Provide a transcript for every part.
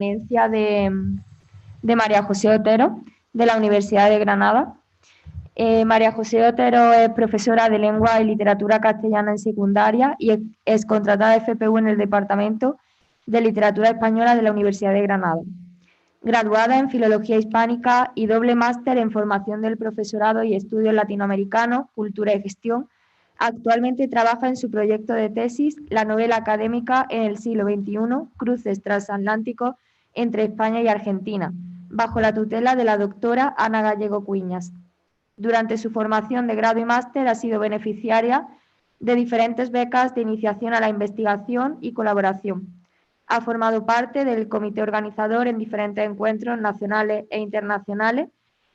ponencia de María José Otero, de la Universidad de Granada. María José Otero es profesora de Lengua y Literatura Castellana en secundaria y es contratada FPU en el Departamento de Literatura Española de la Universidad de Granada. Graduada en Filología Hispánica y doble máster en Formación del Profesorado y Estudios Latinoamericanos, Cultura y Gestión, actualmente trabaja en su proyecto de tesis, la novela académica en el siglo XXI, Cruces transatlánticos entre España y Argentina, bajo la tutela de la doctora Ana Gallego Cuiñas. Durante su formación de grado y máster ha sido beneficiaria de diferentes becas de iniciación a la investigación y colaboración. Ha formado parte del comité organizador en diferentes encuentros nacionales e internacionales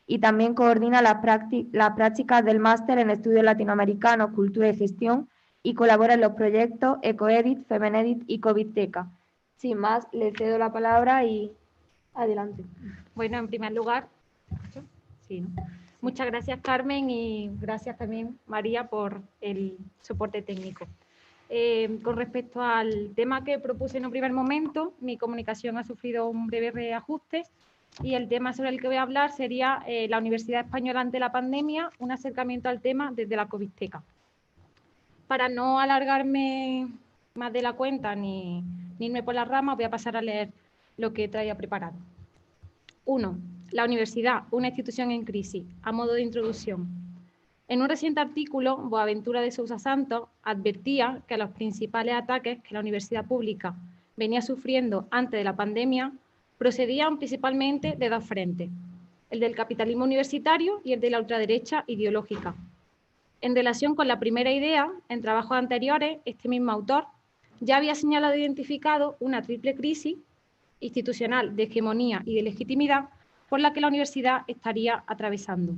y también coordina las prácticas del máster en Estudios Latinoamericanos, Cultura y Gestión y colabora en los proyectos Ecoedit, Femenedit y COVIDteca. Sin más, le cedo la palabra y adelante. Bueno, en primer lugar, sí, ¿no? Muchas gracias, Carmen, y gracias también, María, por el soporte técnico. Con respecto al tema que propuse en un primer momento, mi comunicación ha sufrido un breve reajuste y el tema sobre el que voy a hablar sería la Universidad Española ante la pandemia, un acercamiento al tema desde la COVIDteca. Para no alargarme más de la cuenta ni irme por las ramas, voy a pasar a leer lo que traía preparado. 1. La universidad, una institución en crisis, a modo de introducción. En un reciente artículo, Boaventura de Sousa Santos advertía que los principales ataques que la universidad pública venía sufriendo antes de la pandemia procedían principalmente de dos frentes, el del capitalismo universitario y el de la ultraderecha ideológica. En relación con la primera idea, en trabajos anteriores, este mismo autor ya había señalado e identificado una triple crisis institucional de hegemonía y de legitimidad por la que la universidad estaría atravesando.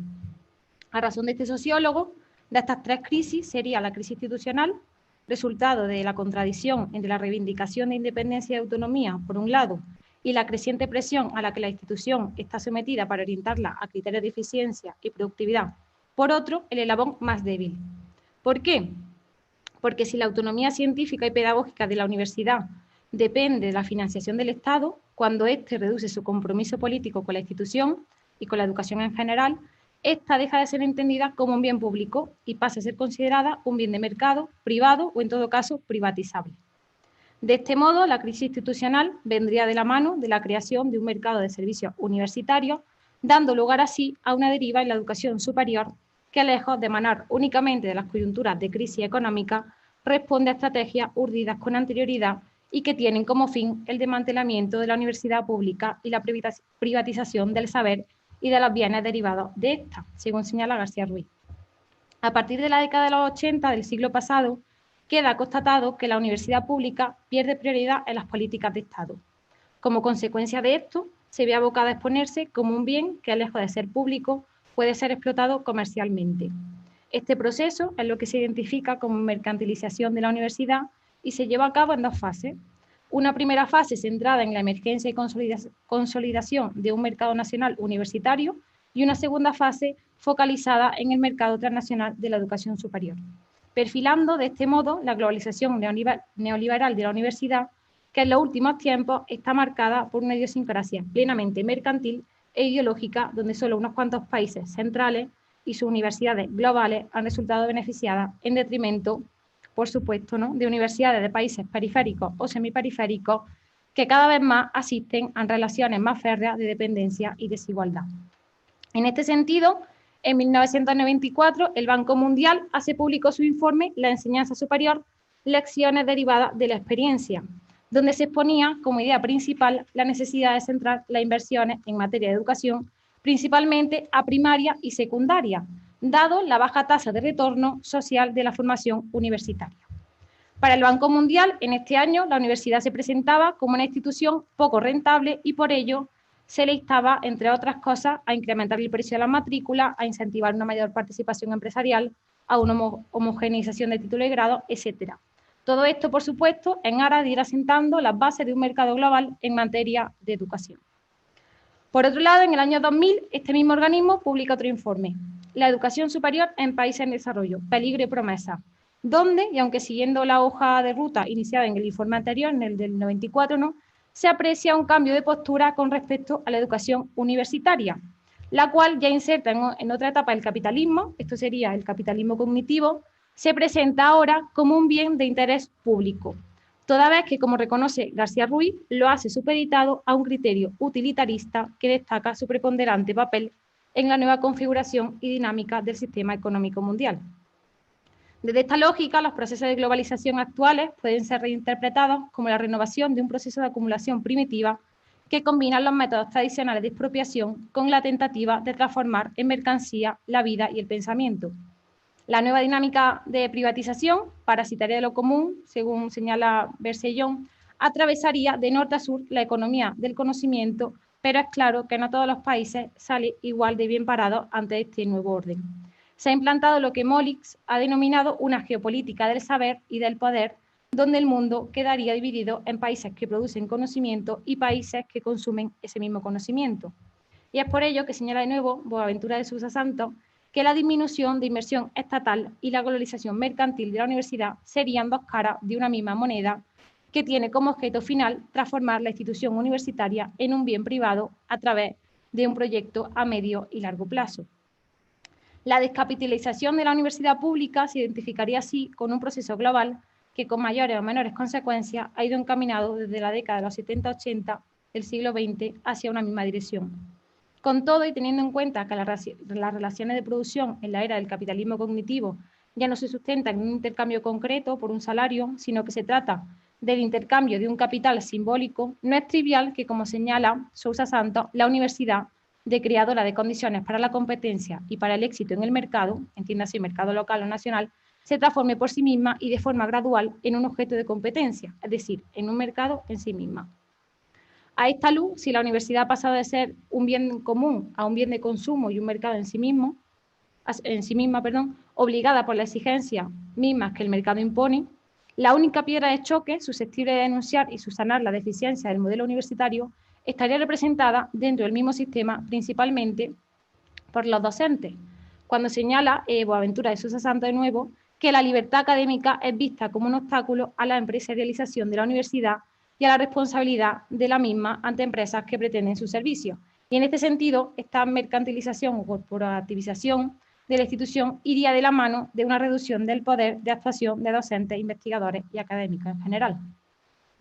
A razón de este sociólogo, de estas tres crisis sería la crisis institucional, resultado de la contradicción entre la reivindicación de independencia y autonomía, por un lado, y la creciente presión a la que la institución está sometida para orientarla a criterios de eficiencia y productividad, por otro, el eslabón más débil. ¿Por qué? Porque si la autonomía científica y pedagógica de la universidad depende de la financiación del Estado, cuando éste reduce su compromiso político con la institución y con la educación en general, esta deja de ser entendida como un bien público y pasa a ser considerada un bien de mercado, privado o, en todo caso, privatizable. De este modo, la crisis institucional vendría de la mano de la creación de un mercado de servicios universitarios, dando lugar así a una deriva en la educación superior que, lejos de emanar únicamente de las coyunturas de crisis económica, responde a estrategias urdidas con anterioridad y que tienen como fin el desmantelamiento de la universidad pública y la privatización del saber y de los bienes derivados de esta, según señala García Ruiz. A partir de la década de los 80 del siglo pasado, queda constatado que la universidad pública pierde prioridad en las políticas de Estado. Como consecuencia de esto, se ve abocada a exponerse como un bien que, lejos de ser público, puede ser explotado comercialmente. Este proceso es lo que se identifica como mercantilización de la universidad y se lleva a cabo en dos fases. Una primera fase centrada en la emergencia y consolidación de un mercado nacional universitario y una segunda fase focalizada en el mercado transnacional de la educación superior, perfilando de este modo la globalización neoliberal de la universidad, que en los últimos tiempos está marcada por una idiosincrasia plenamente mercantil e ideológica, donde solo unos cuantos países centrales y sus universidades globales han resultado beneficiadas en detrimento, por supuesto, ¿no?, de universidades de países periféricos o semiperiféricos que cada vez más asisten a relaciones más férreas de dependencia y desigualdad. En este sentido, en 1994, el Banco Mundial hace público su informe La enseñanza superior, lecciones derivadas de la experiencia, donde se exponía como idea principal la necesidad de centrar las inversiones en materia de educación principalmente a primaria y secundaria, dado la baja tasa de retorno social de la formación universitaria. Para el Banco Mundial, en este año, la universidad se presentaba como una institución poco rentable y por ello se le instaba, entre otras cosas, a incrementar el precio de la matrícula, a incentivar una mayor participación empresarial, a una homogeneización de título y grado, etc. Todo esto, por supuesto, en aras de ir asentando las bases de un mercado global en materia de educación. Por otro lado, en el año 2000, este mismo organismo publica otro informe, La educación superior en países en desarrollo, peligro y promesa, donde, y aunque siguiendo la hoja de ruta iniciada en el informe anterior, en el del 94, ¿no?, se aprecia un cambio de postura con respecto a la educación universitaria, la cual ya inserta en otra etapa del capitalismo, esto sería el capitalismo cognitivo, se presenta ahora como un bien de interés público, toda vez que, como reconoce García Ruiz, lo hace supeditado a un criterio utilitarista que destaca su preponderante papel en la nueva configuración y dinámica del sistema económico mundial. Desde esta lógica, los procesos de globalización actuales pueden ser reinterpretados como la renovación de un proceso de acumulación primitiva que combina los métodos tradicionales de expropiación con la tentativa de transformar en mercancía la vida y el pensamiento. La nueva dinámica de privatización, parasitaria de lo común, según señala Bercellón, atravesaría de norte a sur la economía del conocimiento, pero es claro que no todos los países salen igual de bien parados ante este nuevo orden. Se ha implantado lo que Molix ha denominado una geopolítica del saber y del poder, donde el mundo quedaría dividido en países que producen conocimiento y países que consumen ese mismo conocimiento. Y es por ello que señala de nuevo Boaventura de Sousa Santos que la disminución de inversión estatal y la globalización mercantil de la universidad serían dos caras de una misma moneda que tiene como objeto final transformar la institución universitaria en un bien privado a través de un proyecto a medio y largo plazo. La descapitalización de la universidad pública se identificaría así con un proceso global que con mayores o menores consecuencias ha ido encaminado desde la década de los 70-80 del siglo XX hacia una misma dirección. Con todo, y teniendo en cuenta que las relaciones de producción en la era del capitalismo cognitivo ya no se sustentan en un intercambio concreto por un salario, sino que se trata del intercambio de un capital simbólico, no es trivial que, como señala Sousa Santos, la universidad, de creadora de condiciones para la competencia y para el éxito en el mercado, entiéndase mercado local o nacional, se transforme por sí misma y de forma gradual en un objeto de competencia, es decir, en un mercado en sí misma. A esta luz, si la universidad ha pasado de ser un bien común a un bien de consumo y un mercado en sí misma, obligada por las exigencias mismas que el mercado impone, la única piedra de choque susceptible de denunciar y subsanar la deficiencia del modelo universitario estaría representada dentro del mismo sistema principalmente por los docentes, cuando señala Boaventura de Sousa Santos de nuevo que la libertad académica es vista como un obstáculo a la empresarialización de la universidad y a la responsabilidad de la misma ante empresas que pretenden su servicio. Y en este sentido, esta mercantilización o corporativización de la institución iría de la mano de una reducción del poder de actuación de docentes, investigadores y académicos en general.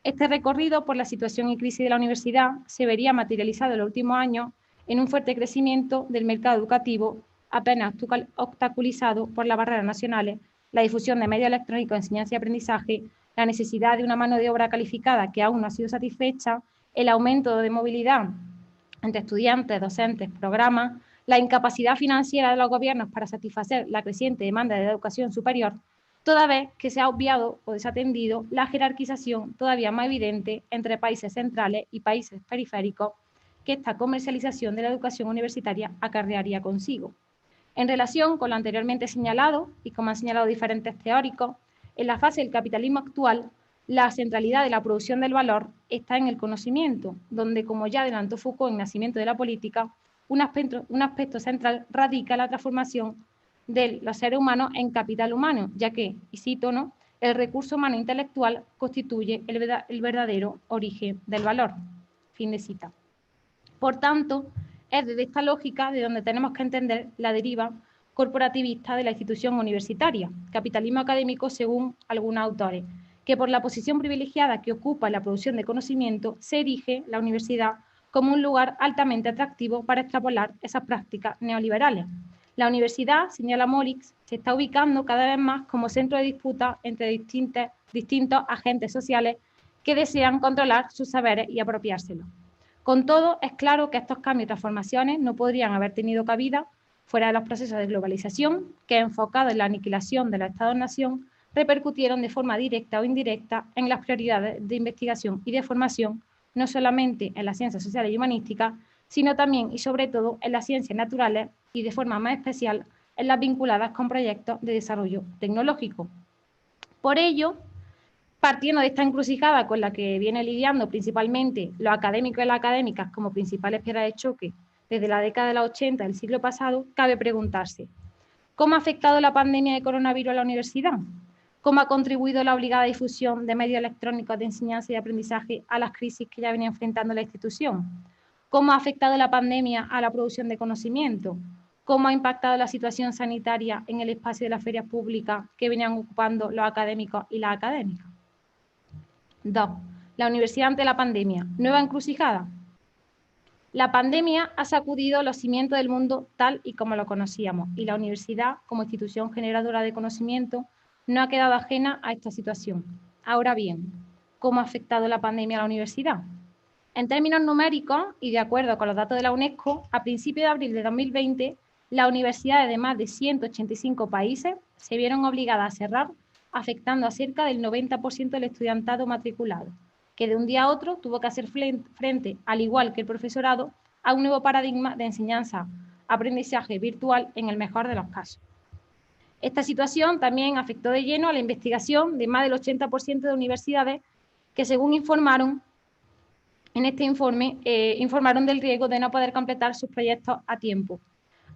Este recorrido por la situación y crisis de la universidad se vería materializado en los últimos años en un fuerte crecimiento del mercado educativo, apenas obstaculizado por las barreras nacionales, la difusión de medios electrónicos de enseñanza y aprendizaje, la necesidad de una mano de obra calificada que aún no ha sido satisfecha, el aumento de movilidad entre estudiantes, docentes, programas, la incapacidad financiera de los gobiernos para satisfacer la creciente demanda de educación superior, toda vez que se ha obviado o desatendido la jerarquización todavía más evidente entre países centrales y países periféricos que esta comercialización de la educación universitaria acarrearía consigo. En relación con lo anteriormente señalado, y como han señalado diferentes teóricos, en la fase del capitalismo actual, la centralidad de la producción del valor está en el conocimiento, donde, como ya adelantó Foucault en Nacimiento de la Política, un aspecto central radica la transformación de los seres humanos en capital humano, ya que, y cito, ¿no?, el recurso humano intelectual constituye el verdadero origen del valor. Fin de cita. Por tanto, es desde esta lógica de donde tenemos que entender la deriva corporativista de la institución universitaria, capitalismo académico según algunos autores, que por la posición privilegiada que ocupa en la producción de conocimiento, se erige la universidad como un lugar altamente atractivo para extrapolar esas prácticas neoliberales. La universidad, señala Molix, se está ubicando cada vez más como centro de disputa entre distintos agentes sociales que desean controlar sus saberes y apropiárselos. Con todo, es claro que estos cambios y transformaciones no podrían haber tenido cabida fuera de los procesos de globalización que, enfocados en la aniquilación de los Estados-nación, repercutieron de forma directa o indirecta en las prioridades de investigación y de formación, no solamente en las ciencias sociales y humanísticas, sino también y sobre todo en las ciencias naturales y de forma más especial en las vinculadas con proyectos de desarrollo tecnológico. Por ello, partiendo de esta encrucijada con la que viene lidiando principalmente los académicos y las académicas como principales piedras de choque desde la década de los 80 del siglo pasado, cabe preguntarse, ¿cómo ha afectado la pandemia de coronavirus a la universidad? cómo ha contribuido la obligada difusión de medios electrónicos de enseñanza y aprendizaje a las crisis que ya venía enfrentando la institución, cómo ha afectado la pandemia a la producción de conocimiento, cómo ha impactado la situación sanitaria en el espacio de las ferias públicas que venían ocupando los académicos y las académicas. 2. La universidad ante la pandemia. Nueva encrucijada. La pandemia ha sacudido los cimientos del mundo tal y como lo conocíamos, y la universidad, como institución generadora de conocimiento, no ha quedado ajena a esta situación. Ahora bien, ¿cómo ha afectado la pandemia a la universidad? En términos numéricos, y de acuerdo con los datos de la UNESCO, a principios de abril de 2020, las universidades de más de 185 países se vieron obligadas a cerrar, afectando a cerca del 90% del estudiantado matriculado, que de un día a otro tuvo que hacer frente, al igual que el profesorado, a un nuevo paradigma de enseñanza-aprendizaje virtual en el mejor de los casos. Esta situación también afectó de lleno a la investigación de más del 80% de universidades que, según informaron en este informe, informaron del riesgo de no poder completar sus proyectos a tiempo.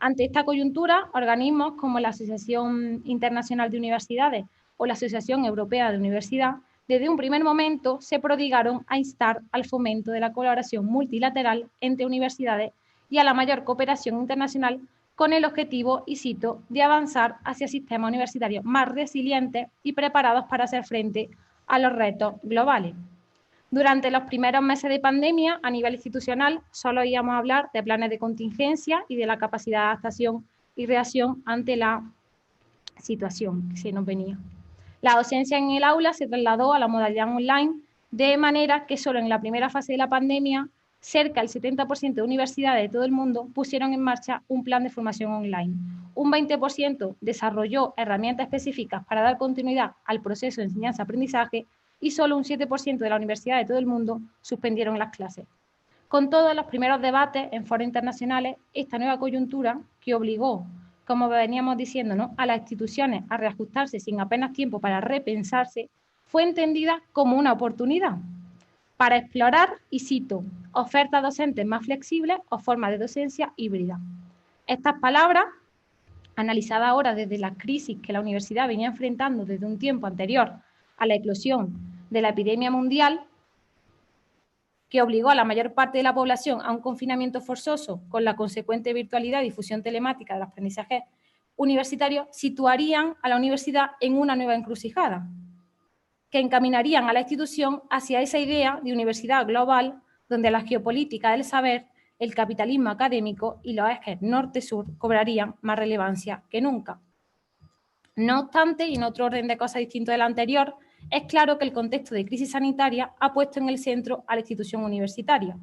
Ante esta coyuntura, organismos como la Asociación Internacional de Universidades o la Asociación Europea de Universidad, desde un primer momento se prodigaron a instar al fomento de la colaboración multilateral entre universidades y a la mayor cooperación internacional con el objetivo, y cito, de avanzar hacia sistemas universitarios más resilientes y preparados para hacer frente a los retos globales. Durante los primeros meses de pandemia, a nivel institucional, solo íbamos a hablar de planes de contingencia y de la capacidad de adaptación y reacción ante la situación que se nos venía. La docencia en el aula se trasladó a la modalidad online, de manera que solo en la primera fase de la pandemia, cerca del 70% de universidades de todo el mundo pusieron en marcha un plan de formación online. Un 20% desarrolló herramientas específicas para dar continuidad al proceso de enseñanza-aprendizaje y solo un 7% de las universidades de todo el mundo suspendieron las clases. Con todos los primeros debates en foros internacionales, esta nueva coyuntura que obligó, como veníamos diciendo, ¿no?, a las instituciones a reajustarse sin apenas tiempo para repensarse, fue entendida como una oportunidad para explorar, y cito, ofertas docentes más flexibles o formas de docencia híbrida. Estas palabras, analizadas ahora desde la crisis que la universidad venía enfrentando desde un tiempo anterior a la eclosión de la epidemia mundial, que obligó a la mayor parte de la población a un confinamiento forzoso con la consecuente virtualidad y difusión telemática del aprendizaje universitario, situarían a la universidad en una nueva encrucijada, que encaminarían a la institución hacia esa idea de universidad global, donde la geopolítica del saber, el capitalismo académico y los ejes norte-sur cobrarían más relevancia que nunca. No obstante, y en otro orden de cosas distinto del anterior, es claro que el contexto de crisis sanitaria ha puesto en el centro a la institución universitaria,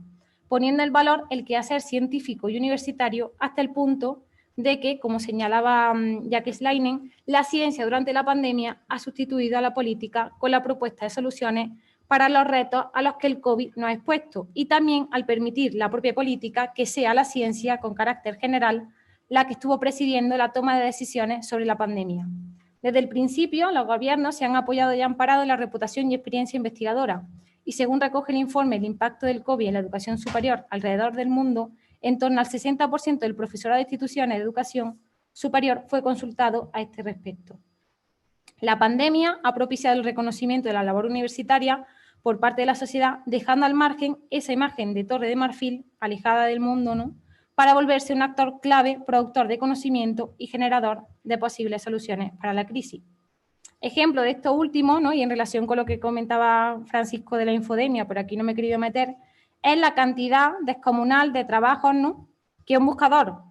poniendo en valor el quehacer científico y universitario hasta el punto de que, como señalaba Jacques Leinen, la ciencia durante la pandemia ha sustituido a la política con la propuesta de soluciones para los retos a los que el COVID nos ha expuesto, y también al permitir la propia política que sea la ciencia con carácter general la que estuvo presidiendo la toma de decisiones sobre la pandemia. Desde el principio, los gobiernos se han apoyado y amparado en la reputación y experiencia investigadora, y según recoge el informe El impacto del COVID en la educación superior alrededor del mundo, en torno al 60% del profesorado de instituciones de educación superior fue consultado a este respecto. La pandemia ha propiciado el reconocimiento de la labor universitaria por parte de la sociedad, dejando al margen esa imagen de torre de marfil, alejada del mundo, ¿no?, para volverse un actor clave, productor de conocimiento y generador de posibles soluciones para la crisis. Ejemplo de esto último, ¿no?, y en relación con lo que comentaba Francisco de la infodemia, por aquí no me he querido meter, es la cantidad descomunal de trabajos, ¿no?, que un buscador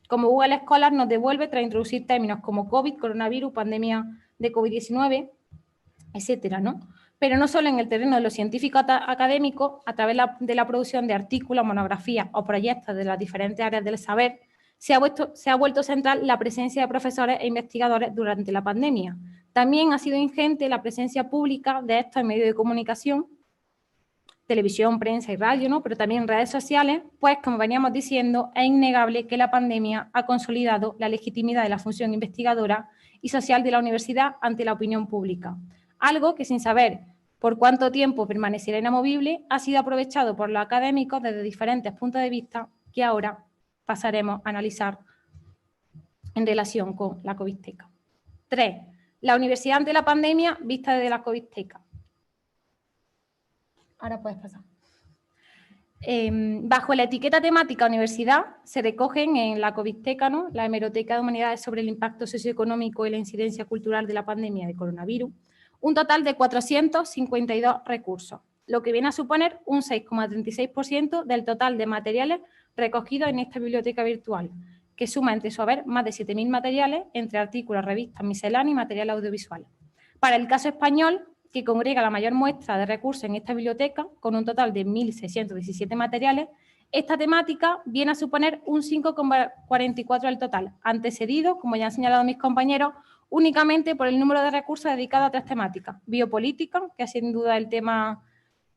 como Google Scholar nos devuelve tras introducir términos como COVID, coronavirus, pandemia de COVID-19, etcétera, ¿no? Pero no solo en el terreno de lo científico académico, a través de la producción de artículos, monografías o proyectos de las diferentes áreas del saber, se ha vuelto central la presencia de profesores e investigadores durante la pandemia. También ha sido ingente la presencia pública de estos en medios de comunicación, televisión, prensa y radio, ¿no?, pero también redes sociales, pues, como veníamos diciendo, es innegable que la pandemia ha consolidado la legitimidad de la función investigadora y social de la universidad ante la opinión pública. Algo que, sin saber por cuánto tiempo permanecerá inamovible, ha sido aprovechado por los académicos desde diferentes puntos de vista que ahora pasaremos a analizar en relación con la COVIDteca. 3. La universidad ante la pandemia vista desde la Covisteca. Ahora puedes pasar. Bajo la etiqueta temática universidad se recogen en la Covisteca, ¿no?, la hemeroteca de humanidades sobre el impacto socioeconómico y la incidencia cultural de la pandemia de coronavirus, un total de 452 recursos, lo que viene a suponer un 6,36% del total de materiales recogidos en esta biblioteca virtual, que suma entre su haber más de 7.000 materiales entre artículos, revistas, misceláneas y material audiovisual. Para el caso español, que congrega la mayor muestra de recursos en esta biblioteca, con un total de 1.617 materiales, esta temática viene a suponer un 5,44 del total, antecedido, como ya han señalado mis compañeros, únicamente por el número de recursos dedicados a tres temáticas: biopolítica, que es sin duda el tema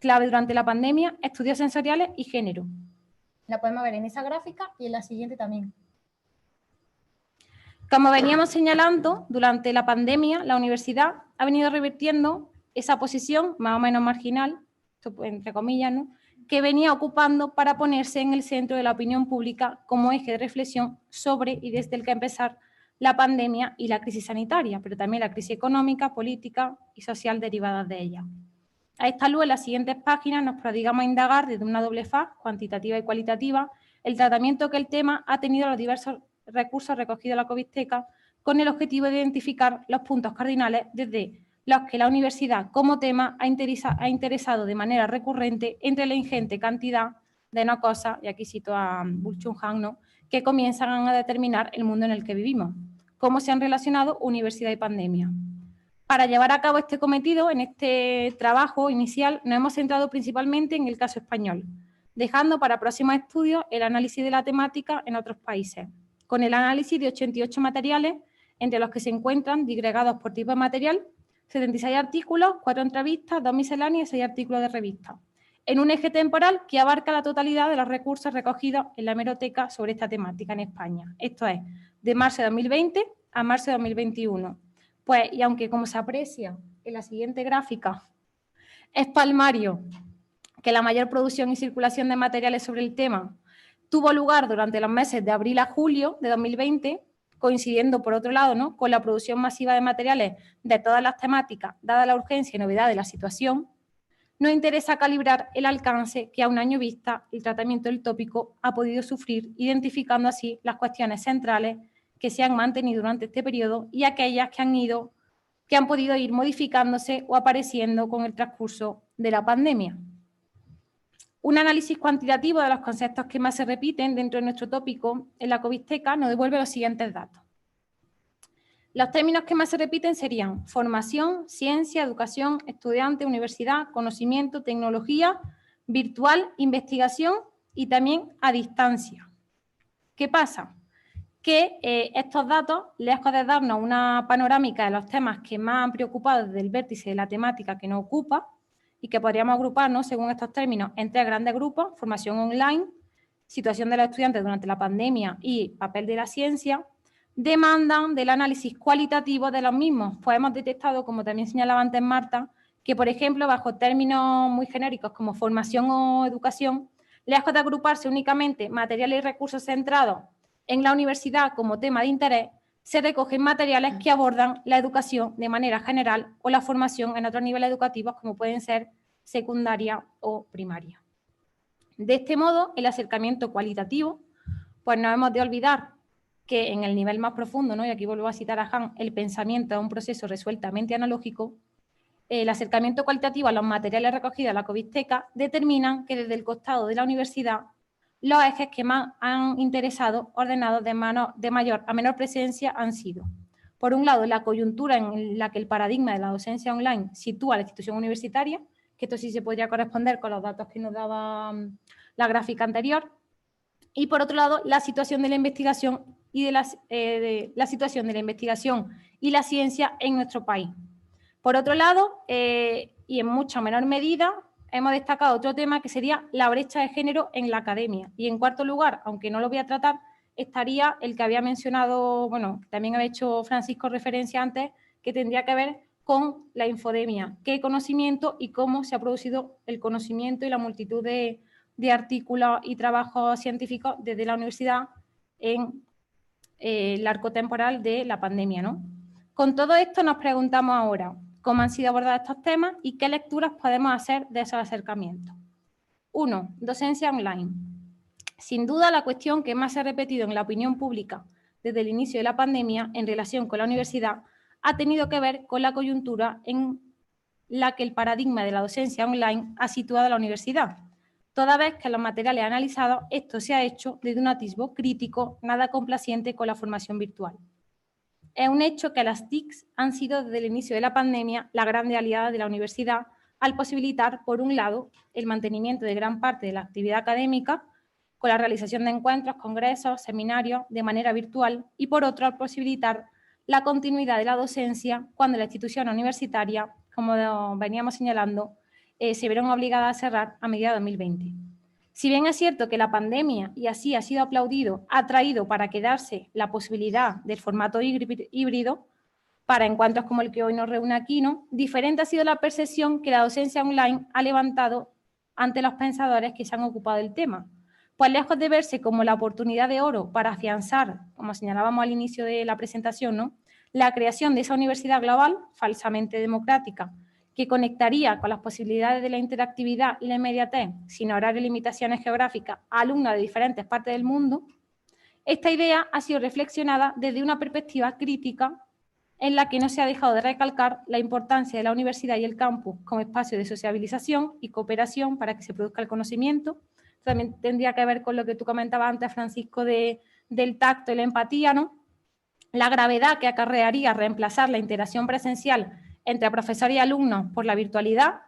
clave durante la pandemia, estudios sensoriales y género. La podemos ver en esa gráfica y en la siguiente también. Como veníamos señalando, durante la pandemia, la universidad ha venido revirtiendo esa posición más o menos marginal, entre comillas, ¿no?, que venía ocupando para ponerse en el centro de la opinión pública como eje de reflexión sobre y desde el que empezar la pandemia y la crisis sanitaria, pero también la crisis económica, política y social derivadas de ella. A esta luz, en las siguientes páginas nos prodigamos a indagar desde una doble faz, cuantitativa y cualitativa, el tratamiento que el tema ha tenido en los diversos recursos recogidos en la Covisteca, con el objetivo de identificar los puntos cardinales desde los que la universidad como tema ha interesado de manera recurrente entre la ingente cantidad de no cosas, y aquí cito a Byung-Chul Han, ¿no?, que comienzan a determinar el mundo en el que vivimos, cómo se han relacionado universidad y pandemia. Para llevar a cabo este cometido, en este trabajo inicial, nos hemos centrado principalmente en el caso español, dejando para próximos estudios el análisis de la temática en otros países, con el análisis de 88 materiales, entre los que se encuentran disgregados por tipo de material, 76 artículos, 4 entrevistas, 2 misceláneas y 6 artículos de revista, en un eje temporal que abarca la totalidad de los recursos recogidos en la hemeroteca sobre esta temática en España. Esto es, de marzo de 2020 a marzo de 2021. Pues, y aunque como se aprecia en la siguiente gráfica, es palmario que la mayor producción y circulación de materiales sobre el tema tuvo lugar durante los meses de abril a julio de 2020, coincidiendo, por otro lado, ¿no?, con la producción masiva de materiales de todas las temáticas, dada la urgencia y novedad de la situación, nos interesa calibrar el alcance que a un año vista el tratamiento del tópico ha podido sufrir, identificando así las cuestiones centrales que se han mantenido durante este periodo y aquellas que han podido ir modificándose o apareciendo con el transcurso de la pandemia. Un análisis cuantitativo de los conceptos que más se repiten dentro de nuestro tópico en la Covisteca nos devuelve los siguientes datos. Los términos que más se repiten serían formación, ciencia, educación, estudiante, universidad, conocimiento, tecnología, virtual, investigación y también a distancia. ¿Qué pasa? Que estos datos, lejos de darnos una panorámica de los temas que más han preocupado desde el vértice de la temática que nos ocupa y que podríamos agruparnos, según estos términos, en tres grandes grupos: formación online, situación de los estudiantes durante la pandemia y papel de la ciencia, demandan del análisis cualitativo de los mismos. Pues hemos detectado, como también señalaba antes Marta, que, por ejemplo, bajo términos muy genéricos como formación o educación, lejos de agruparse únicamente materiales y recursos centrados en la universidad como tema de interés, se recogen materiales que abordan la educación de manera general o la formación en otros niveles educativos como pueden ser secundaria o primaria. De este modo, el acercamiento cualitativo, pues no hemos de olvidar que en el nivel más profundo, ¿no?, y aquí vuelvo a citar a Han, el pensamiento es un proceso resueltamente analógico. El acercamiento cualitativo a los materiales recogidos en la Covisteca determinan que desde el costado de la universidad los ejes que más han interesado, ordenados de mayor a menor presencia, han sido, por un lado, la coyuntura en la que el paradigma de la docencia online sitúa a la institución universitaria, que esto sí se podría corresponder con los datos que nos daba la gráfica anterior, y por otro lado, la situación de la investigación y la situación de la investigación y la ciencia en nuestro país. Por otro lado, y en mucha menor medida, hemos destacado otro tema que sería la brecha de género en la academia. Y en cuarto lugar, aunque no lo voy a tratar, estaría el que había mencionado, bueno, también había hecho Francisco referencia antes, que tendría que ver con la infodemia, qué conocimiento y cómo se ha producido el conocimiento y la multitud de artículos y trabajos científicos desde la universidad en el arco temporal de la pandemia, ¿no? Con todo esto nos preguntamos ahora cómo han sido abordados estos temas y qué lecturas podemos hacer de esos acercamientos. 1. Docencia online. Sin duda, la cuestión que más se ha repetido en la opinión pública desde el inicio de la pandemia en relación con la universidad ha tenido que ver con la coyuntura en la que el paradigma de la docencia online ha situado a la universidad, toda vez que en los materiales analizados esto se ha hecho desde un atisbo crítico nada complaciente con la formación virtual. Es un hecho que las TICs han sido desde el inicio de la pandemia la grande aliada de la universidad al posibilitar, por un lado, el mantenimiento de gran parte de la actividad académica con la realización de encuentros, congresos, seminarios de manera virtual y, por otro, al posibilitar la continuidad de la docencia cuando la institución universitaria, como veníamos señalando, se vieron obligadas a cerrar a mediados de 2020. Si bien es cierto que la pandemia, y así ha sido aplaudido, ha traído para quedarse la posibilidad del formato híbrido para encuentros como el que hoy nos reúne aquí, ¿no? Diferente ha sido la percepción que la docencia online ha levantado ante los pensadores que se han ocupado del tema. Pues lejos de verse como la oportunidad de oro para afianzar, como señalábamos al inicio de la presentación, ¿no?, la creación de esa universidad global, falsamente democrática, que conectaría con las posibilidades de la interactividad y la inmediatez, sin horario y limitaciones geográficas, a alumnos de diferentes partes del mundo, esta idea ha sido reflexionada desde una perspectiva crítica en la que no se ha dejado de recalcar la importancia de la universidad y el campus como espacio de sociabilización y cooperación para que se produzca el conocimiento. También tendría que ver con lo que tú comentabas antes, Francisco, del tacto y la empatía, ¿no? La gravedad que acarrearía reemplazar la interacción presencial entre profesores y alumnos por la virtualidad,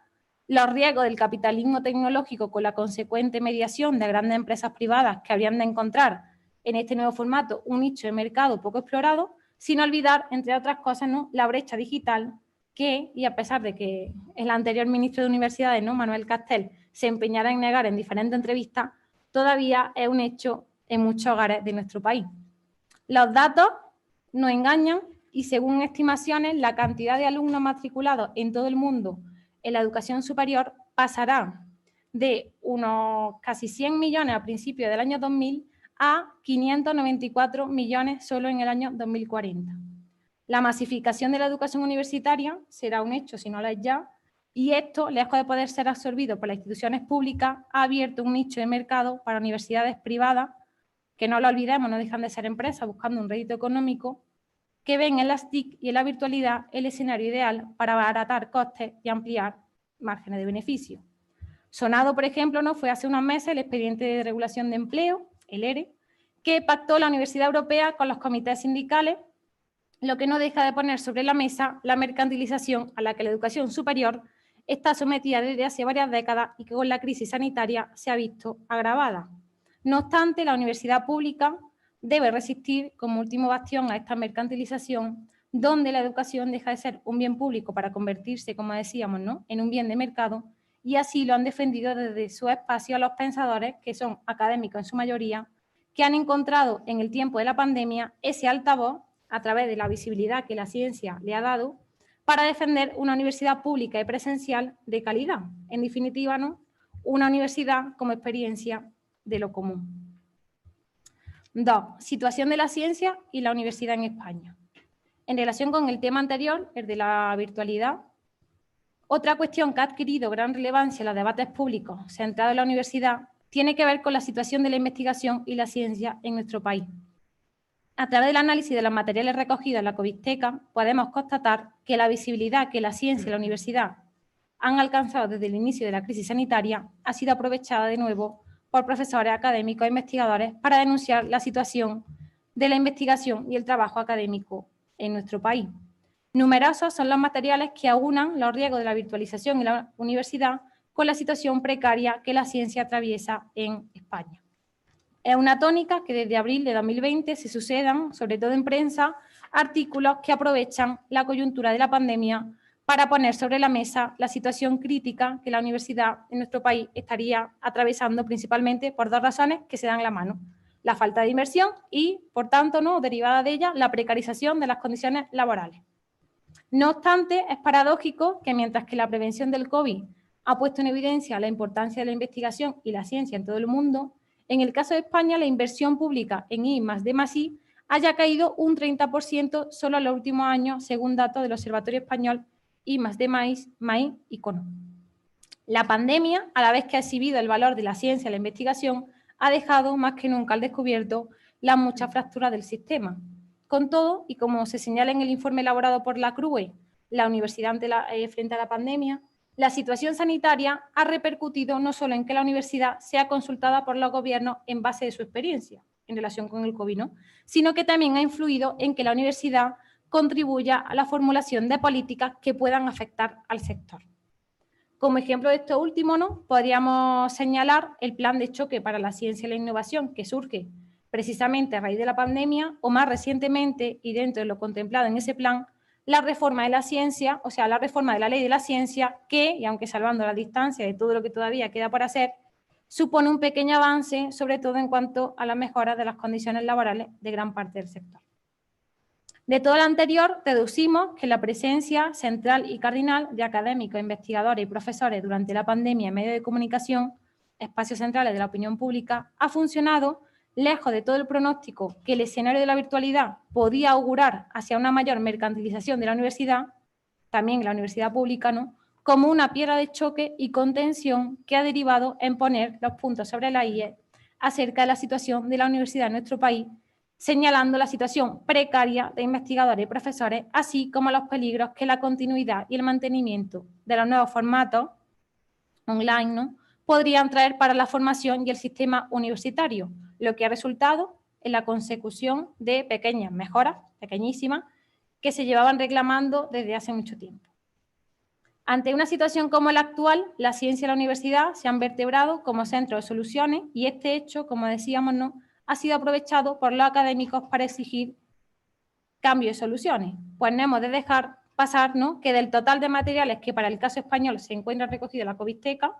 los riesgos del capitalismo tecnológico con la consecuente mediación de grandes empresas privadas que habrían de encontrar en este nuevo formato un nicho de mercado poco explorado, sin olvidar, entre otras cosas, ¿no?, la brecha digital que, y a pesar de que el anterior ministro de Universidades, ¿no?, Manuel Castel, se empeñara en negar en diferentes entrevistas, todavía es un hecho en muchos hogares de nuestro país. Los datos no engañan y, según estimaciones, la cantidad de alumnos matriculados en todo el mundo en la educación superior pasará de unos casi 100 millones a principios del año 2000 a 594 millones solo en el año 2040. La masificación de la educación universitaria será un hecho, si no lo es ya, y esto, lejos de poder ser absorbido por las instituciones públicas, ha abierto un nicho de mercado para universidades privadas, que no lo olvidemos, no dejan de ser empresas buscando un rédito económico, que ven en las TIC y en la virtualidad el escenario ideal para abaratar costes y ampliar márgenes de beneficio. Sonado, por ejemplo, ¿no?, fue hace unos meses el expediente de regulación de empleo, el ERE, que pactó la Universidad Europea con los comités sindicales, lo que no deja de poner sobre la mesa la mercantilización a la que la educación superior está sometida desde hace varias décadas y que con la crisis sanitaria se ha visto agravada. No obstante, la universidad pública debe resistir como último bastión a esta mercantilización, donde la educación deja de ser un bien público para convertirse, como decíamos, ¿no?, en un bien de mercado, y así lo han defendido desde su espacio los pensadores, que son académicos en su mayoría, que han encontrado en el tiempo de la pandemia ese altavoz, a través de la visibilidad que la ciencia le ha dado, para defender una universidad pública y presencial de calidad. En definitiva, ¿no?, una universidad como experiencia de lo común. 2. Situación de la ciencia y la universidad en España. En relación con el tema anterior, el de la virtualidad, otra cuestión que ha adquirido gran relevancia en los debates públicos centrados en la universidad tiene que ver con la situación de la investigación y la ciencia en nuestro país. A través del análisis de los materiales recogidos en la Covisteca, podemos constatar que la visibilidad que la ciencia y la universidad han alcanzado desde el inicio de la crisis sanitaria ha sido aprovechada de nuevo por profesores, académicos e investigadores para denunciar la situación de la investigación y el trabajo académico en nuestro país. Numerosos son los materiales que aunan los riesgos de la virtualización en la universidad con la situación precaria que la ciencia atraviesa en España. Es una tónica que desde abril de 2020 se sucedan, sobre todo en prensa, artículos que aprovechan la coyuntura de la pandemia para poner sobre la mesa la situación crítica que la universidad en nuestro país estaría atravesando principalmente por dos razones que se dan la mano: la falta de inversión y, por tanto, ¿no?, derivada de ella, la precarización de las condiciones laborales. No obstante, es paradójico que mientras que la prevención del COVID ha puesto en evidencia la importancia de la investigación y la ciencia en todo el mundo, en el caso de España la inversión pública en I+D+I haya caído un 30% solo en los últimos años, según datos del Observatorio Español I+D+I y CONO. La pandemia, a la vez que ha exhibido el valor de la ciencia y la investigación, ha dejado más que nunca al descubierto las muchas fracturas del sistema. Con todo, y como se señala en el informe elaborado por la CRUE, la universidad frente a la pandemia, la situación sanitaria ha repercutido no solo en que la universidad sea consultada por los gobiernos en base de su experiencia en relación con el COVID, ¿no?, sino que también ha influido en que la universidad contribuya a la formulación de políticas que puedan afectar al sector. Como ejemplo de esto último, ¿no?, podríamos señalar el Plan de Choque para la Ciencia y la Innovación, que surge precisamente a raíz de la pandemia, o más recientemente, y dentro de lo contemplado en ese plan, la reforma de la ciencia, o sea, la reforma de la Ley de la Ciencia, que, y aunque salvando la distancia de todo lo que todavía queda por hacer, supone un pequeño avance, sobre todo en cuanto a la mejora de las condiciones laborales de gran parte del sector. De todo lo anterior, deducimos que la presencia central y cardinal de académicos, investigadores y profesores durante la pandemia en medios de comunicación, espacios centrales de la opinión pública, ha funcionado lejos de todo el pronóstico que el escenario de la virtualidad podía augurar hacia una mayor mercantilización de la universidad, también la universidad pública, ¿no?, como una piedra de choque y contención que ha derivado en poner los puntos sobre la IE acerca de la situación de la universidad en nuestro país, señalando la situación precaria de investigadores y profesores, así como los peligros que la continuidad y el mantenimiento de los nuevos formatos online, ¿no?, podrían traer para la formación y el sistema universitario, lo que ha resultado en la consecución de pequeñas mejoras, pequeñísimas, que se llevaban reclamando desde hace mucho tiempo. Ante una situación como la actual, la ciencia y la universidad se han vertebrado como centro de soluciones y este hecho, como decíamos, ¿no?, ha sido aprovechado por los académicos para exigir cambios y soluciones. Pues no hemos de dejar pasar, ¿no?, que del total de materiales que para el caso español se encuentra recogido en la Covisteca,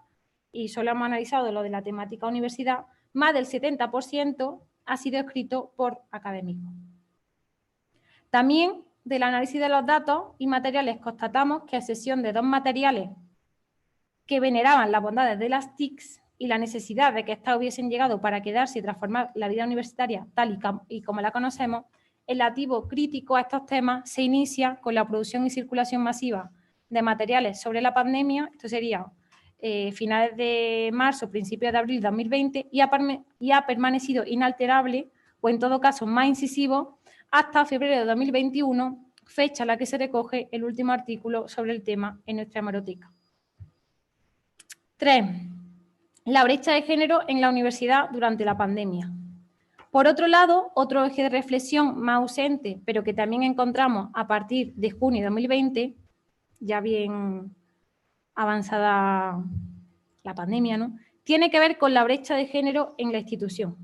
y solo hemos analizado lo de la temática universidad, más del 70% ha sido escrito por académicos. También del análisis de los datos y materiales constatamos que a excepción de 2 materiales que veneraban las bondades de las TICs y la necesidad de que éstas hubiesen llegado para quedarse y transformar la vida universitaria tal y como la conocemos, el lativo crítico a estos temas se inicia con la producción y circulación masiva de materiales sobre la pandemia, esto sería finales de marzo, principios de abril de 2020, y ha permanecido inalterable, o en todo caso más incisivo, hasta febrero de 2021, fecha a la que se recoge el último artículo sobre el tema en nuestra hemeroteca. 3. La brecha de género en la universidad durante la pandemia. Por otro lado, otro eje de reflexión más ausente, pero que también encontramos a partir de junio de 2020, ya bien avanzada la pandemia, ¿no?, tiene que ver con la brecha de género en la institución.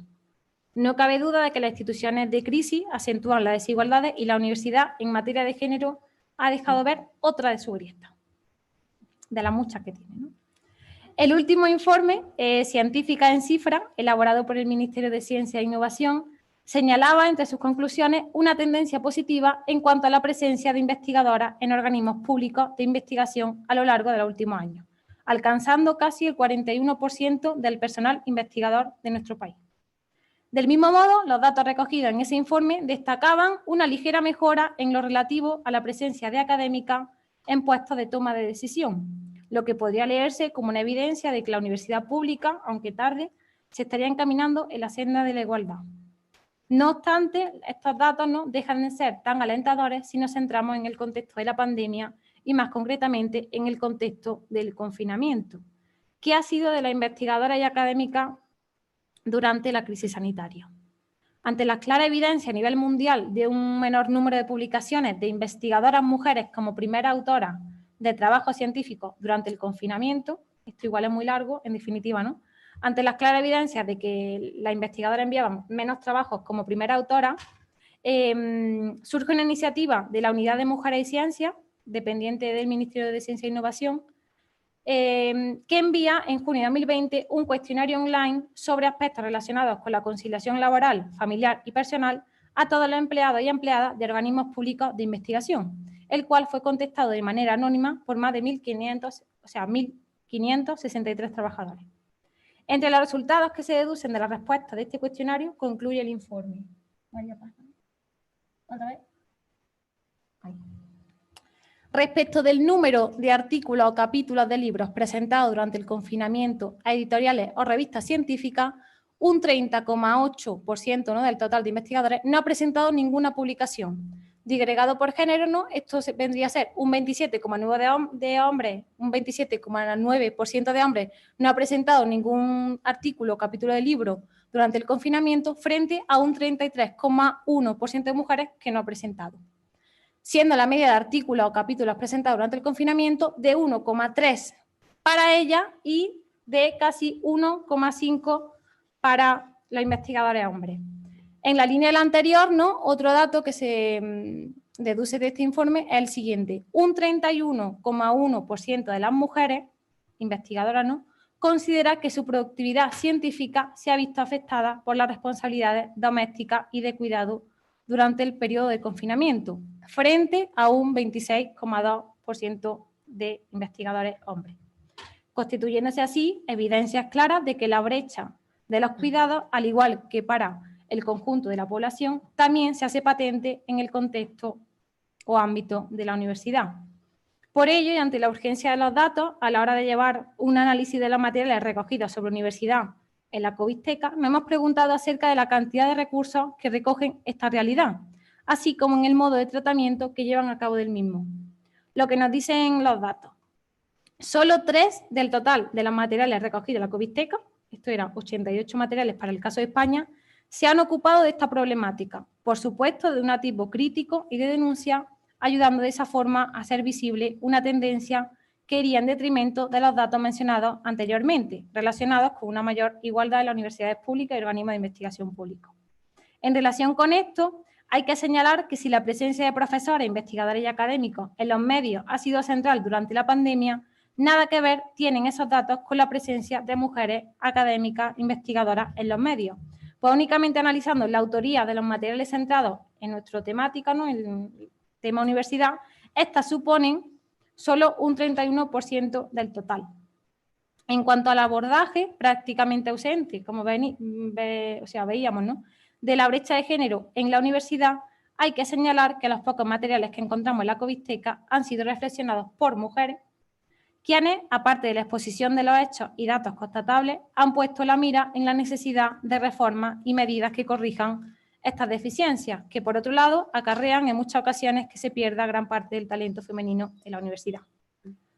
No cabe duda de que las instituciones de crisis acentúan las desigualdades y la universidad en materia de género ha dejado ver otra de sus grietas, de las muchas que tiene, ¿no? El último informe, Científica en Cifra, elaborado por el Ministerio de Ciencia e Innovación, señalaba entre sus conclusiones una tendencia positiva en cuanto a la presencia de investigadoras en organismos públicos de investigación a lo largo de los últimos años, alcanzando casi el 41% del personal investigador de nuestro país. Del mismo modo, los datos recogidos en ese informe destacaban una ligera mejora en lo relativo a la presencia de académicas en puestos de toma de decisión, lo que podría leerse como una evidencia de que la universidad pública, aunque tarde, se estaría encaminando en la senda de la igualdad. No obstante, estos datos no dejan de ser tan alentadores si nos centramos en el contexto de la pandemia y más concretamente en el contexto del confinamiento. ¿Qué ha sido de las investigadoras y académicas durante la crisis sanitaria? Ante la clara evidencia a nivel mundial de un menor número de publicaciones de investigadoras mujeres como primera autora de trabajos científicos durante el confinamiento, esto igual es muy largo, en definitiva, ¿no? Ante las claras evidencias de que las investigadoras enviaban menos trabajos como primera autora, surge una iniciativa de la Unidad de Mujeres y Ciencias, dependiente del Ministerio de Ciencia e Innovación, que envía en junio de 2020 un cuestionario online sobre aspectos relacionados con la conciliación laboral, familiar y personal a todos los empleados y empleadas de organismos públicos de investigación, el cual fue contestado de manera anónima por más de 1.563 trabajadores. Entre los resultados que se deducen de la respuesta de este cuestionario concluye el informe. ¿Otra vez? Ahí. Respecto del número de artículos o capítulos de libros presentados durante el confinamiento a editoriales o revistas científicas, un 30,8%, ¿no?, del total de investigadores no ha presentado ninguna publicación. Disgregado por género, ¿no?, esto vendría a ser un 27,9% de hombres, un 27,9% de hombres no ha presentado ningún artículo o capítulo de libro durante el confinamiento, frente a un 33,1% de mujeres que no ha presentado, siendo la media de artículos o capítulos presentados durante el confinamiento de 1,3 para ella y de casi 1,5 para los investigadores hombres. En la línea del anterior, ¿no?, otro dato que se deduce de este informe es el siguiente. Un 31,1% de las mujeres investigadoras, ¿no?, considera que su productividad científica se ha visto afectada por las responsabilidades domésticas y de cuidado durante el periodo de confinamiento, frente a un 26,2% de investigadores hombres, constituyéndose así evidencias claras de que la brecha de los cuidados, al igual que para el conjunto de la población, también se hace patente en el contexto o ámbito de la universidad. Por ello, y ante la urgencia de los datos, a la hora de llevar un análisis de los materiales recogidos sobre universidad en la Covisteca, nos hemos preguntado acerca de la cantidad de recursos que recogen esta realidad, así como en el modo de tratamiento que llevan a cabo del mismo. Lo que nos dicen los datos. Solo 3 del total de los materiales recogidos en la Covisteca, esto eran 88 materiales para el caso de España, se han ocupado de esta problemática, por supuesto de un atisbo crítico y de denuncia, ayudando de esa forma a hacer visible una tendencia que iría en detrimento de los datos mencionados anteriormente, relacionados con una mayor igualdad en las universidades públicas y organismos de investigación públicos. En relación con esto, hay que señalar que si la presencia de profesores, investigadores y académicos en los medios ha sido central durante la pandemia, nada que ver tienen esos datos con la presencia de mujeres académicas investigadoras en los medios. Pues únicamente analizando la autoría de los materiales centrados en nuestra temática, ¿no?, en el tema universidad, estas suponen solo un 31% del total. En cuanto al abordaje, prácticamente ausente, como veíamos, ¿no?, de la brecha de género en la universidad, hay que señalar que los pocos materiales que encontramos en la Covisteca han sido reflexionados por mujeres, quienes, aparte de la exposición de los hechos y datos constatables, han puesto la mira en la necesidad de reformas y medidas que corrijan estas deficiencias, que por otro lado acarrean en muchas ocasiones que se pierda gran parte del talento femenino en la universidad.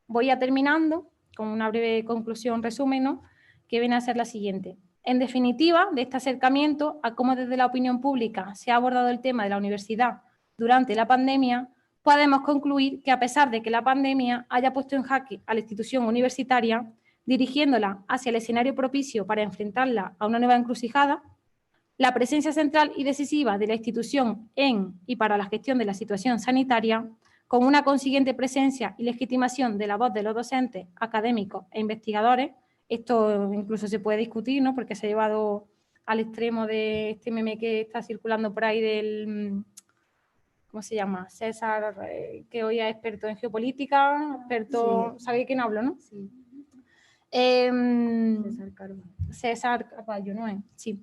Voy a terminando con una breve conclusión, resumen, ¿no?, que viene a ser la siguiente. En definitiva, de este acercamiento a cómo desde la opinión pública se ha abordado el tema de la universidad durante la pandemia, podemos concluir que a pesar de que la pandemia haya puesto en jaque a la institución universitaria, dirigiéndola hacia el escenario propicio para enfrentarla a una nueva encrucijada, la presencia central y decisiva de la institución en y para la gestión de la situación sanitaria, con una consiguiente presencia y legitimación de la voz de los docentes, académicos e investigadores, esto incluso se puede discutir, ¿no?, porque se ha llevado al extremo de este meme que está circulando por ahí del... ¿Cómo se llama? César, que hoy es experto en geopolítica, experto... Sí. ¿Sabéis de quién hablo, no? Sí. César Carballo, ¿no es? Sí.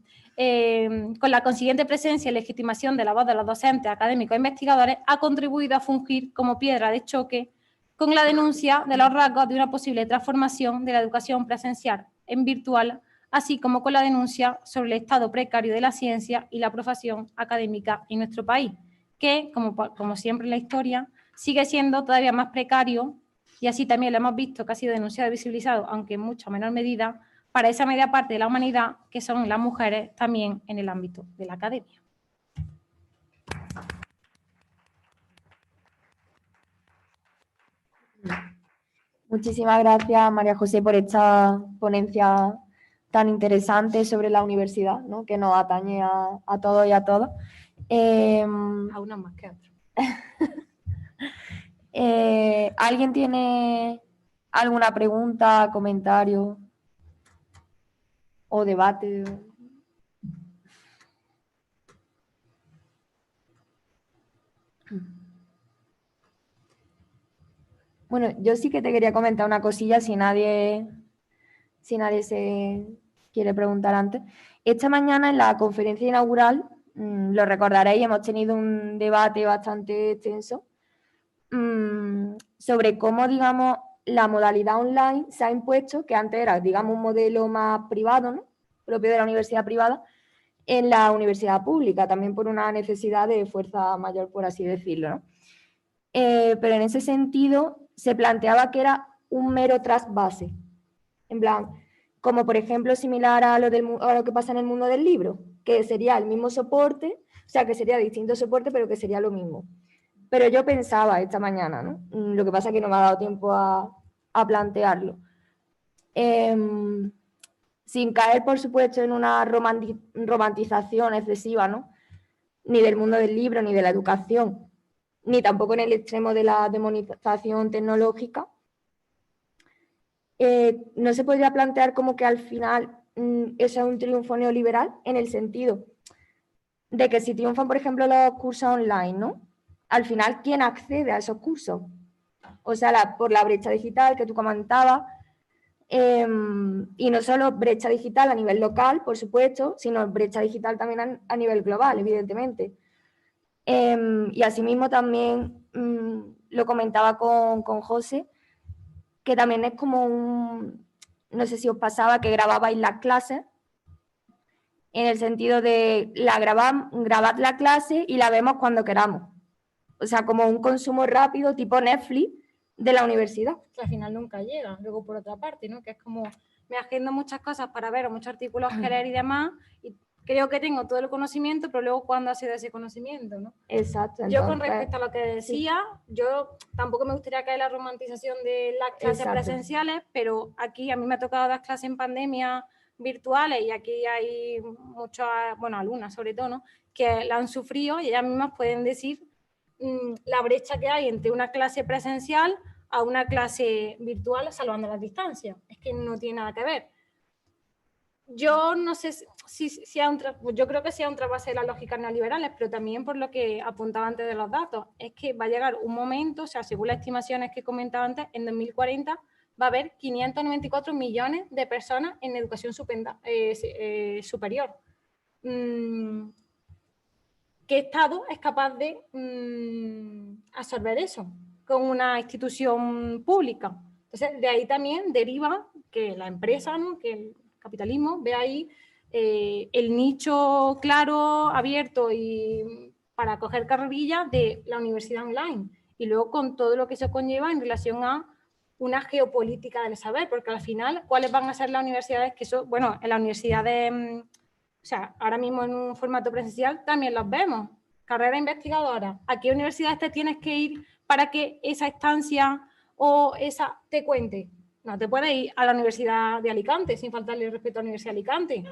Con la consiguiente presencia y legitimación de la voz de los docentes, académicos e investigadores, ha contribuido a fungir como piedra de choque con la denuncia de los rasgos de una posible transformación de la educación presencial en virtual, así como con la denuncia sobre el estado precario de la ciencia y la profesión académica en nuestro país, que, como siempre en la historia, sigue siendo todavía más precario, y así también lo hemos visto que ha sido denunciado y visibilizado, aunque en mucha menor medida, para esa media parte de la humanidad, que son las mujeres también en el ámbito de la academia. Muchísimas gracias, María José, por esta ponencia tan interesante sobre la universidad, ¿no?, que nos atañe a todos y a todas. A uno más que a otro. ¿Alguien tiene alguna pregunta, comentario o debate? Bueno, yo sí que te quería comentar una cosilla, si nadie se quiere preguntar antes. Esta mañana en la conferencia inaugural lo recordaréis, hemos tenido un debate bastante extenso sobre cómo, digamos, la modalidad online se ha impuesto, que antes era, digamos, un modelo más privado, ¿no?, propio de la universidad privada, en la universidad pública, también por una necesidad de fuerza mayor, por así decirlo, ¿no? Pero en ese sentido se planteaba que era un mero trasvase, en plan, como por ejemplo similar a lo que pasa en el mundo del libro, que sería el mismo soporte, o sea, que sería distinto soporte, pero que sería lo mismo. Pero yo pensaba esta mañana, ¿no? Lo que pasa es que no me ha dado tiempo a plantearlo. Sin caer, por supuesto, en una romantización excesiva, ¿no?, ni del mundo del libro, ni de la educación, ni tampoco en el extremo de la demonización tecnológica, no se podría plantear como que al final eso es un triunfo neoliberal, en el sentido de que si triunfan, por ejemplo, los cursos online, ¿no?, al final, ¿quién accede a esos cursos? O sea, por la brecha digital que tú comentabas, y no solo brecha digital a nivel local, por supuesto, sino brecha digital también a nivel global, evidentemente. Y asimismo también lo comentaba con José, que también es como no sé si os pasaba, que grababais las clases, en el sentido de grabad la clase y la vemos cuando queramos. O sea, como un consumo rápido tipo Netflix de la universidad. Que al final nunca llega. Luego, por otra parte, ¿no?, que es como, me agendo muchas cosas para ver, o muchos artículos que leer y demás, y creo que tengo todo el conocimiento, pero luego, ¿cuándo ha sido ese conocimiento, no? Exacto. Yo, con respecto a lo que decía, sí, yo tampoco me gustaría caer en la romantización de las clases presenciales, pero aquí a mí me ha tocado dar clases en pandemia virtuales, y aquí hay muchas, bueno, alumnas sobre todo, ¿no?, que la han sufrido, y ellas mismas pueden decir la brecha que hay entre una clase presencial a una clase virtual, salvando las distancias. Es que no tiene nada que ver. Yo no sé si yo creo que sea un trasvase de las lógicas neoliberales, pero también por lo que apuntaba antes de los datos, es que va a llegar un momento, o sea, según las estimaciones que comentaba antes, en 2040 va a haber 594 millones de personas en educación superior. ¿Qué Estado es capaz de absorber eso con una institución pública? Entonces, de ahí también deriva que la empresa, ¿no?, que el capitalismo ve ahí el nicho claro, abierto y para coger carrerilla de la universidad online, y luego con todo lo que eso conlleva en relación a una geopolítica del saber, porque al final, ¿cuáles van a ser las universidades que son? Bueno, en la universidad de... O sea, ahora mismo en un formato presencial también los vemos. Carrera investigadora. ¿A qué universidades te tienes que ir para que esa estancia o esa te cuente? No te puedes ir a la Universidad de Alicante, sin faltarle respeto a la Universidad de Alicante.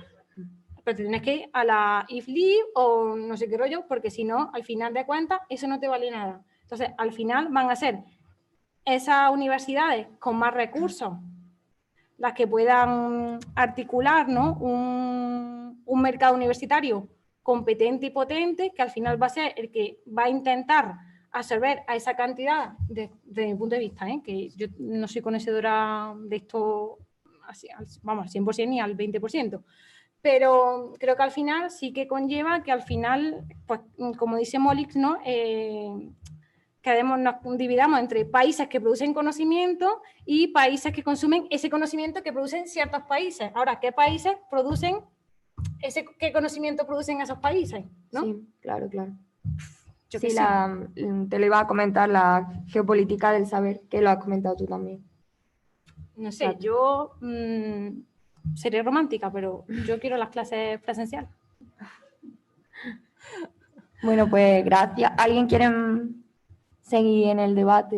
Pero te tienes que ir a la IFLI o no sé qué rollo, porque si no, al final de cuentas, eso no te vale nada. Entonces, al final van a ser esas universidades con más recursos las que puedan articular, ¿no?, un mercado universitario competente y potente, que al final va a ser el que va a intentar absorber a esa cantidad, desde mi punto de vista, que yo no soy conocedora de esto, vamos, al 100% ni al 20%, pero creo que al final sí que conlleva que al final, pues como dice Molix, ¿no?, que nos dividamos entre países que producen conocimiento y países que consumen ese conocimiento que producen ciertos países. Ahora, ¿qué países producen qué conocimiento producen esos países, ¿no? Sí, claro, claro. Yo sí, te lo iba a comentar, la geopolítica del saber, que lo has comentado tú también. No sé, yo seré romántica, pero yo quiero las clases presenciales. Bueno, pues gracias. ¿Alguien quiere seguir en el debate?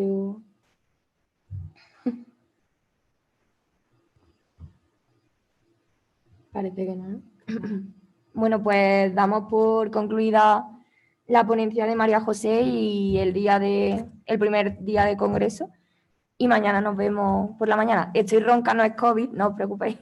Parece que no. Bueno, pues damos por concluida la ponencia de María José y el primer día de congreso. Y mañana nos vemos por la mañana. Estoy ronca, no es COVID, no os preocupéis.